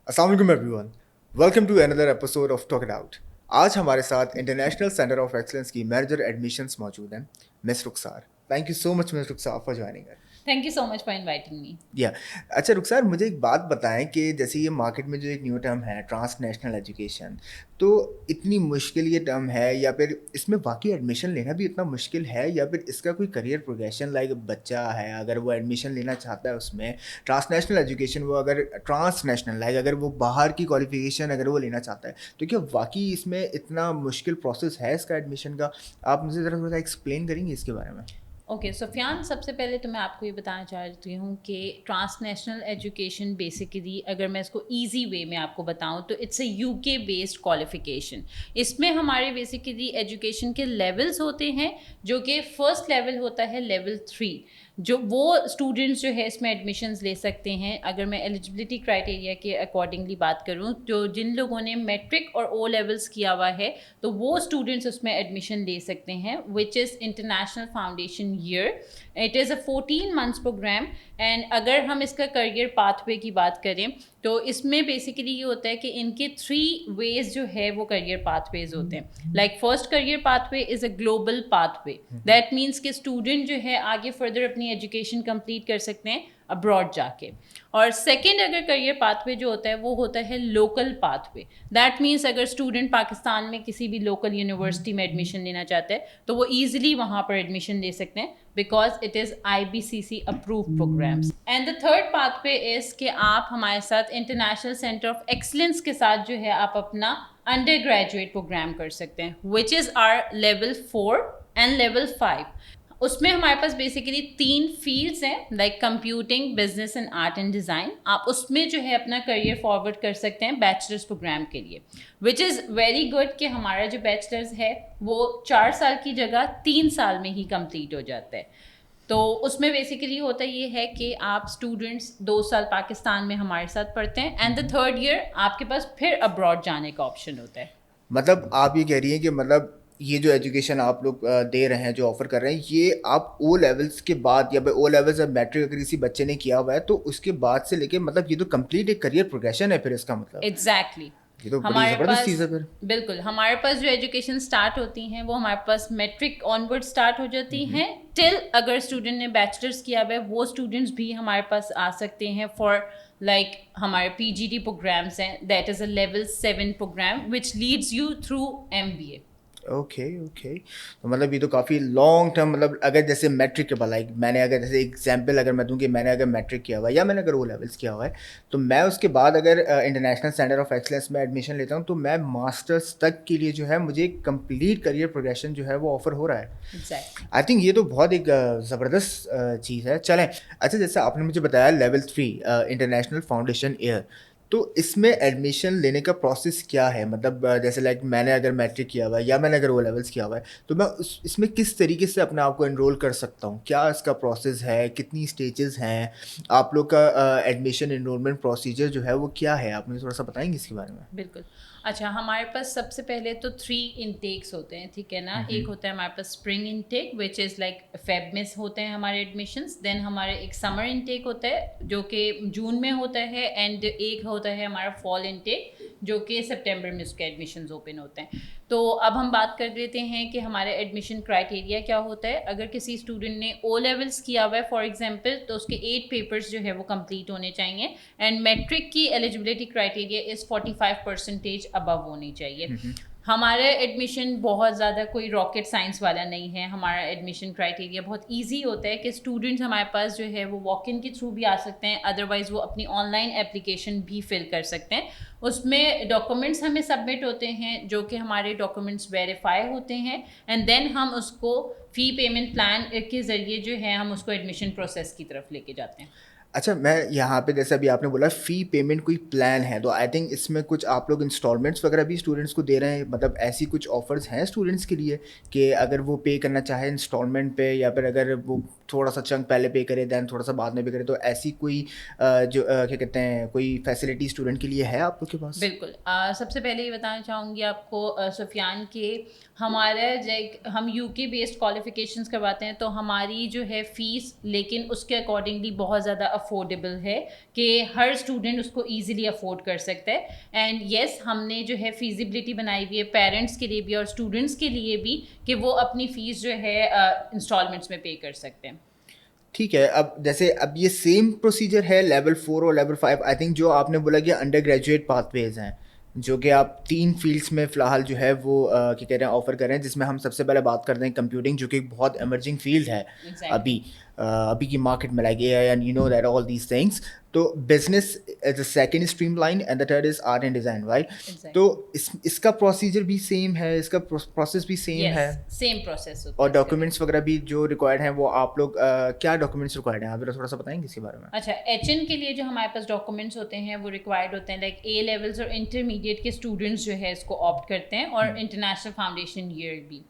अस्सलाम वालेकुम everyone, welcome to another episode of talk it out. आज हमारे साथ इंटरनेशनल सेंटर ऑफ एक्सलेंस की मैनेजर एडमिशन्स मौजूद हैं, miss Rukhsar. Thank you so much miss Rukhsar for joining us. Thank you so much for inviting me. या अच्छा रुखसार, मुझे एक बात बताएं कि जैसे ये मार्केट में जो एक न्यू टर्म है ट्रांसनेशनल एजुकेशन, तो इतनी मुश्किल ये टर्म है या फिर इसमें वाकई एडमिशन लेना भी इतना मुश्किल है, या फिर इसका कोई करियर प्रोग्रेशन लाइक बच्चा है अगर वो एडमिशन लेना चाहता है उसमें ट्रांसनेशनल एजुकेशन, वो अगर ट्रांसनेशनल लाइक अगर वो बाहर की क्वालिफिकेशन अगर वो लेना चाहता है, तो क्या वाकई इसमें इतना मुश्किल प्रोसेस है इसका एडमिशन का? आप मुझे ज़रा थोड़ा एक्सप्लेन करेंगे इसके बारे में? ओके सुफियान, सबसे पहले तो मैं आपको ये बताना चाहती हूँ कि ट्रांसनेशनल एजुकेशन बेसिकली अगर मैं इसको इजी वे में आपको बताऊँ तो it's a UK based qualification. इसमें हमारे बेसिकली एजुकेशन के लेवल्स होते हैं, जो कि फर्स्ट लेवल होता है लेवल 3, जो वो स्टूडेंट्स जो है इसमें एडमिशन्स ले सकते हैं। अगर मैं एलिजिबिलिटी क्राइटेरिया के अकॉर्डिंगली बात करूँ तो जिन लोगों ने मैट्रिक और ओ लेवल्स किया हुआ है तो वो स्टूडेंट्स उसमें एडमिशन ले सकते हैं, which is international foundation year. It is a 14 months programme. And अगर हम इसका करियर पाथवे की बात करें तो इसमें बेसिकली ये होता है कि इनके 3 वेज जो है वो करियर पाथवेज होते हैं। Like first career pathway is a global pathway, that means कि स्टूडेंट जो है आगे फर्दर अपनी एजुकेशन कंप्लीट कर सकते हैं अब्रॉड जाके। और सेकेंड अगर करियर पाथवे जो होता है वो होता है लोकल पाथवे, दैट मीन्स अगर स्टूडेंट पाकिस्तान में किसी भी लोकल यूनिवर्सिटी में एडमिशन लेना चाहता है तो वो ईजिली वहाँ पर एडमिशन ले सकते हैं, because it is IBCC approved programmes. And the third pathway is कि आप हमारे साथ इंटरनेशनल सेंटर ऑफ एक्सलेंस के साथ जो है आप अपना अंडर ग्रेजुएट प्रोग्राम कर सकते हैं, which is our level 4 and level 5। उसमें हमारे पास बेसिकली 3 फील्ड्स हैं, like computing, business and art and design. आप उसमें जो है अपना करियर फॉरवर्ड कर सकते हैं बैचलर्स प्रोग्राम के लिए, विच इज़ वेरी गुड कि हमारा जो बैचलर्स है वो 4 साल की जगह 3 साल में ही कंप्लीट हो जाता है। तो उसमें बेसिकली होता ये है कि आप स्टूडेंट्स 2 साल पाकिस्तान में हमारे साथ पढ़ते हैं एंड द थर्ड ईयर आपके पास फिर अब्रॉड जाने का ऑप्शन होता है। मतलब आप ये कह रही हैं कि मतलब ये जो एजुकेशन आप लोग दे रहे हैं, जो ऑफर कर रहे हैं, ये आप ओ लेवल्स के बाद या फिर ओ लेवल्स या मैट्रिक अगर किसी बच्चे ने किया हुआ है तो उसके बाद से लेके मतलब ये तो कंप्लीट एक करियर प्रोग्रेशन है फिर इसका मतलब। एग्जैक्टली ये तो बड़ी हमारे ज़बरदस्त पास चीज़ है फिर। बिल्कुल हमारे पास जो एजुकेशन स्टार्ट होती हैं वो हमारे पास मैट्रिक ऑनवर्ड स्टार्ट हो जाती हैं टिल अगर स्टूडेंट ने बैचलर्स किया हुआ है वो स्टूडेंट्स भी हमारे पास आ सकते हैं फॉर लाइक हमारे PGD प्रोग्राम्स हैं, that is a level 7 programme which leads you through MBA। Okay okay, तो मतलब ये तो काफ़ी लॉन्ग टर्म, मतलब अगर जैसे मैट्रिक के बाद लाइक मैंने अगर जैसे एग्जांपल अगर मैं दूं कि मैंने अगर मैट्रिक किया हुआ है या मैंने अगर ओ लेवल्स किया हुआ है, तो मैं उसके बाद अगर इंटरनेशनल सेंटर ऑफ एक्सलेंस में एडमिशन लेता हूँ तो मैं मास्टर्स तक के लिए जो है मुझे कंप्लीट करियर प्रोग्रेशन जो है वो ऑफर हो रहा है। एग्जैक्टली। आई थिंक ये तो बहुत एक ज़बरदस्त चीज़ है। चलें, अच्छा जैसे आपने मुझे बताया लेवल 3 इंटरनेशनल फाउंडेशन ईयर, तो इसमें एडमिशन लेने का प्रोसेस क्या है? मतलब जैसे लाइक मैंने अगर मैट्रिक किया हुआ है या मैंने अगर ओ लेवल्स किया हुआ है तो मैं इसमें किस तरीके से अपने आप को एनरोल कर सकता हूँ? क्या इसका प्रोसेस है? कितनी स्टेजेस हैं? आप लोग का एडमिशन एनरोलमेंट प्रोसीजर जो है वो क्या है? आप मुझे थोड़ा सा बताएंगे इसके बारे में? बिल्कुल। अच्छा, हमारे पास सबसे पहले तो 3 इनटेक्स होते हैं, ठीक है ना। एक होता है हमारे पास spring intake which is like Feb में होते हैं हमारे एडमिशन्स। देन हमारे एक समर इनटेक होता है जो कि जून में होता है, एंड एक होता है हमारा फॉल इनटेक जो कि सितंबर में उसके एडमिशन्स ओपन होते हैं। तो अब हम बात कर लेते हैं कि हमारे एडमिशन क्राइटेरिया क्या होता है। अगर किसी स्टूडेंट ने ओ लेवल्स किया हुआ है फॉर एग्जांपल, तो उसके 8 पेपर्स जो है वो कंप्लीट होने चाहिए, एंड मैट्रिक की एलिजिबिलिटी क्राइटेरिया इज़ 45% अबव होनी चाहिए। हमारा एडमिशन बहुत ज़्यादा कोई रॉकेट साइंस वाला नहीं है। हमारा एडमिशन क्राइटेरिया बहुत इजी होता है कि स्टूडेंट्स हमारे पास जो है वो वॉक इन के थ्रू भी आ सकते हैं, अदरवाइज़ वो अपनी ऑनलाइन एप्लीकेशन भी फिल कर सकते हैं। उसमें डॉक्यूमेंट्स हमें सबमिट होते हैं जो कि हमारे डॉक्यूमेंट्स वेरीफाई होते हैं, एंड देन हम उसको फ़ी पेमेंट प्लान के ज़रिए जो है हम उसको एडमिशन प्रोसेस की तरफ लेके जाते हैं। अच्छा, मैं यहाँ पे जैसे अभी आपने बोला फ़ी पेमेंट कोई प्लान है, तो आई थिंक इसमें कुछ आप लोग इंस्टॉलमेंट्स वगैरह भी स्टूडेंट्स को दे रहे हैं, मतलब ऐसी कुछ ऑफर्स हैं स्टूडेंट्स के लिए कि अगर वो पे करना चाहे इंस्टॉलमेंट पे, या फिर अगर वो थोड़ा सा चंक पहले पे करे दैन थोड़ा सा बाद में पे करे, तो ऐसी कोई जो क्या कहते हैं कोई फैसिलिटी स्टूडेंट के लिए है आप लोग के पास? बिल्कुल। सबसे पहले ये बताना चाहूँगी आपको सुफियान के हमारा हम यूके बेस्ड क्वालिफिकेशंस करवाते हैं, तो हमारी जो है फ़ीस लेकिन उसके अकॉर्डिंगली बहुत ज़्यादा अफोर्डेबल है कि हर स्टूडेंट उसको ईज़िली अफोर्ड कर सकता है। एंड येस, हमने जो है फ़ीज़िबिलिटी बनाई हुई है पेरेंट्स के लिए भी और स्टूडेंट्स के लिए भी कि वो अपनी फ़ीस जो है इंस्टॉलमेंट्स में पे कर सकते हैं। ठीक है, अब जैसे अब ये सेम प्रोसीजर है लेवल 4 और लेवल 5, आई थिंक जो आपने बोला कि अंडर ग्रेजुएट पाथवेज हैं, जो कि आप 3 फील्ड्स में फ़िलहाल जो है वो क्या कह रहे हैं ऑफ़र कर रहे हैं, जिसमें हम सबसे पहले बात करते हैं कंप्यूटिंग, जो कि एक बहुत इमर्जिंग फील्ड है एग्जैक्टली। अभी की मार्केट में, like AI and you know that all these things. तो business as a second stream line and the third is art and design, right? तो इसका प्रोसीजर भी सेम है, इसका प्रोसेस भी सेम है, सेम प्रोसेस होता और है इसका भी। डॉक्यूमेंट्स वगैरह भी जो रिक्वायर्ड हैं वो आप लोग क्या डॉक्यूमेंट्स रिक्वायर्ड हैं, आप जरा थोड़ा सा बताएंगे इसके बारे में? अच्छा, एचएन के लिए जो हमारे पास डॉक्यूमेंट्स होते हैं वो रिक्वायर्ड होते हैं, लाइक ए लेवल्स और इंटरमीडिएट के स्टूडेंट्स जो है इसको ऑप्ट करते हैं, और इंटरनेशनल फाउंडेशन ईयर भी।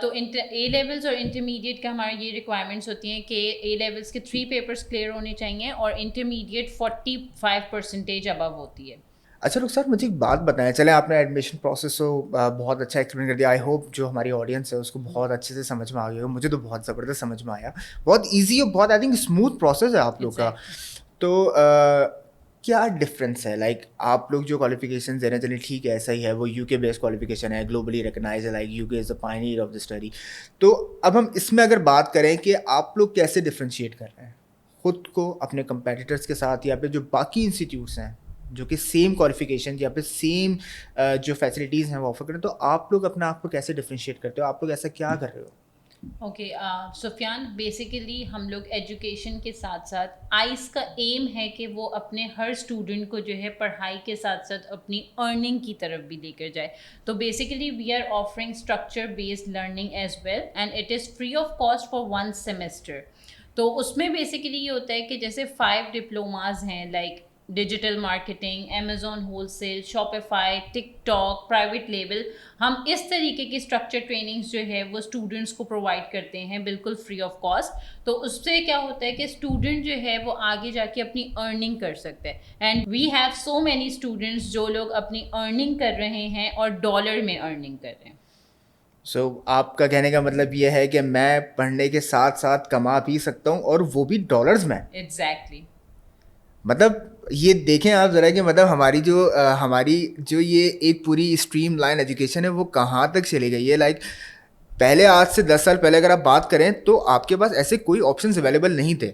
तो ए लेवल्स और इंटरमीडिएट का हमारा ये रिक्वायरमेंट्स होती हैं कि ए लेवल्स के 3 पेपर्स क्लियर होने चाहिए और इंटरमीडिएट 45% अबव होती है। अच्छा लोग सर, मुझे एक बात बताएं, चले आपने एडमिशन प्रोसेस को बहुत अच्छा एक्सप्लेन कर दिया, आई होप जो हमारी ऑडियंस है उसको बहुत अच्छे से समझ में आ गया, मुझे तो बहुत ज़बरदस्त समझ में आया, बहुत इजी और बहुत आई थिंक स्मूथ प्रोसेस है आप लोग का। तो क्या डिफरेंस है, लाइक आप लोग जो क्वालिफिकेशन दे रहे हैं, चलिए ठीक है ऐसा ही है, वो यूके बेस्ड क्वालिफिकेशन है, ग्लोबली रिकगनाइज है, like UK is the Pioneer of the study. तो अब हम इसमें अगर बात करें कि आप लोग कैसे डिफ्रेंशिएट कर रहे हैं खुद को अपने कंपेटिटर्स के साथ, या फिर जो बाकी इंस्टीट्यूट्स हैं जो कि सेम क्वालिफिकेशन या फिर सेम जो फैसिलिटीज़ हैं वो ऑफर करें, तो आप लोग अपने आप को कैसे डिफ्रेंशिएट करते हो, आप लोग ऐसा क्या कर रहे हो? ओके सुफियान, बेसिकली हम लोग एजुकेशन के साथ साथ आइस का एम है कि वो अपने हर स्टूडेंट को जो है पढ़ाई के साथ साथ अपनी अर्निंग की तरफ भी लेकर जाए। तो basically we are offering structure based learning as well and it is free of cost for 1 semester. तो उसमें बेसिकली ये होता है कि जैसे 5 डिप्लोमाज हैं, like digital marketing, Amazon wholesale, Shopify, TikTok, private label, हम इस तरीके की स्ट्रक्चर ट्रेनिंग्स जो है वो स्टूडेंट्स को प्रोवाइड करते हैं बिल्कुल फ्री ऑफ कॉस्ट। तो उससे क्या होता है कि स्टूडेंट जो है वो आगे जाके अपनी अर्निंग कर सकते हैं, and we have so many students जो लोग अपनी अर्निंग कर रहे हैं और डॉलर में अर्निंग कर रहे हैं। आपका कहने का मतलब ये है कि मैं पढ़ने के साथ साथ कमा भी सकता हूँ, और वो भी डॉलर्स में? एग्जैक्टली। मतलब ये देखें आप ज़रा कि मतलब हमारी जो ये एक पूरी स्ट्रीम लाइन एजुकेशन है वो कहाँ तक चली गई है। लाइक पहले आज से 10 साल पहले अगर आप बात करें तो आपके पास ऐसे कोई ऑप्शंस अवेलेबल नहीं थे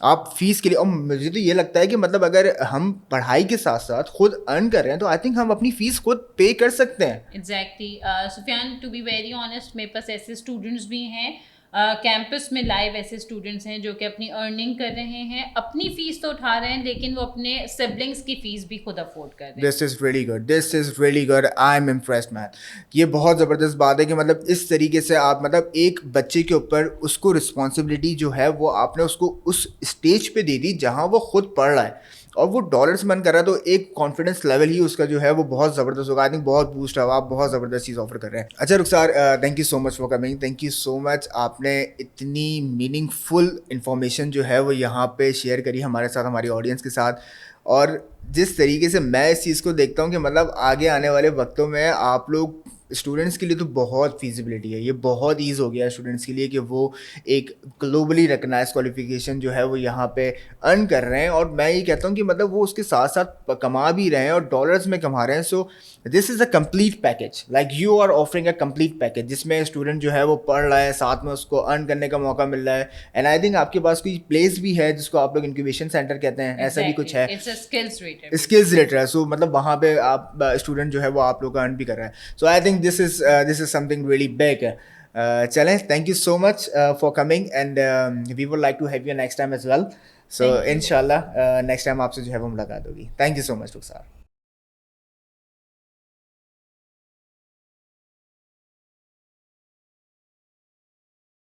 आप फीस के लिए, और मुझे तो ये लगता है कि मतलब अगर हम पढ़ाई के साथ साथ खुद अर्न कर रहे हैं तो आई थिंक हम अपनी फ़ीस खुद पे कर सकते हैं। Exactly Sufiyan, to be very honest, मेरे पास ऐसे स्टूडेंट्स भी हैं कैंपस में लाइव ऐसे स्टूडेंट्स हैं जो कि अपनी अर्निंग कर रहे हैं, अपनी फ़ीस तो उठा रहे हैं लेकिन वो अपने सिबलिंग्स की फ़ीस भी खुद अफोर्ड कर रहे हैं। This is really good, I am impressed man. ये बहुत ज़बरदस्त बात है कि मतलब इस तरीके से आप मतलब एक बच्चे के ऊपर उसको रिस्पॉन्सिबिलिटी जो है वो आपने उसको उस स्टेज पे दे दी जहाँ वो खुद पढ़ रहा है और वो डॉलर्स मन कर रहा है, तो एक कॉन्फिडेंस लेवल ही उसका जो है वो बहुत ज़बरदस्त होगा। आई थिंक बहुत बूस्ट है, आप बहुत ज़बरदस्त चीज़ ऑफर कर रहे हैं। अच्छा Rukhsar, thank you so much for coming, thank you so much. आपने इतनी मीनिंगफुल इन्फॉर्मेशन जो है वो यहाँ पे शेयर करी हमारे साथ, हमारी ऑडियंस के साथ, और जिस तरीके से मैं इस चीज़ को देखता हूँ कि मतलब आगे आने वाले वक्तों में आप लोग स्टूडेंट्स के लिए तो बहुत फीजिबिलिटी है, ये बहुत ईज़ हो गया है स्टूडेंट्स के लिए कि वो एक ग्लोबली रिकगनाइज क्वालिफिकेशन जो है वो यहाँ पे अर्न कर रहे हैं, और मैं ये कहता हूँ कि मतलब वो उसके साथ साथ कमा भी रहे हैं और डॉलर्स में कमा रहे हैं। So this is a complete package, like you are offering a complete package जिसमें स्टूडेंट जो है वो पढ़ रहा है, साथ में उसको अर्न करने का मौका मिल रहा है, एंड आई थिंक आपके पास कोई प्लेस भी है जिसको आप लोग इंक्यूबेशन सेंटर कहते हैं, ऐसा भी कुछ है, स्किल्स रिलेटेड है। सो मतलब वहाँ पे आप स्टूडेंट जो है वो आप लोग का अर्न भी कर रहा है। So I think this is something really big. चलें, thank you so much for coming, and we would like to have you next time as well. So इंशाल्लाह नेक्स्ट टाइम आपसे जो है वो मुलाकात होगी। Thank you so much Rukhsar.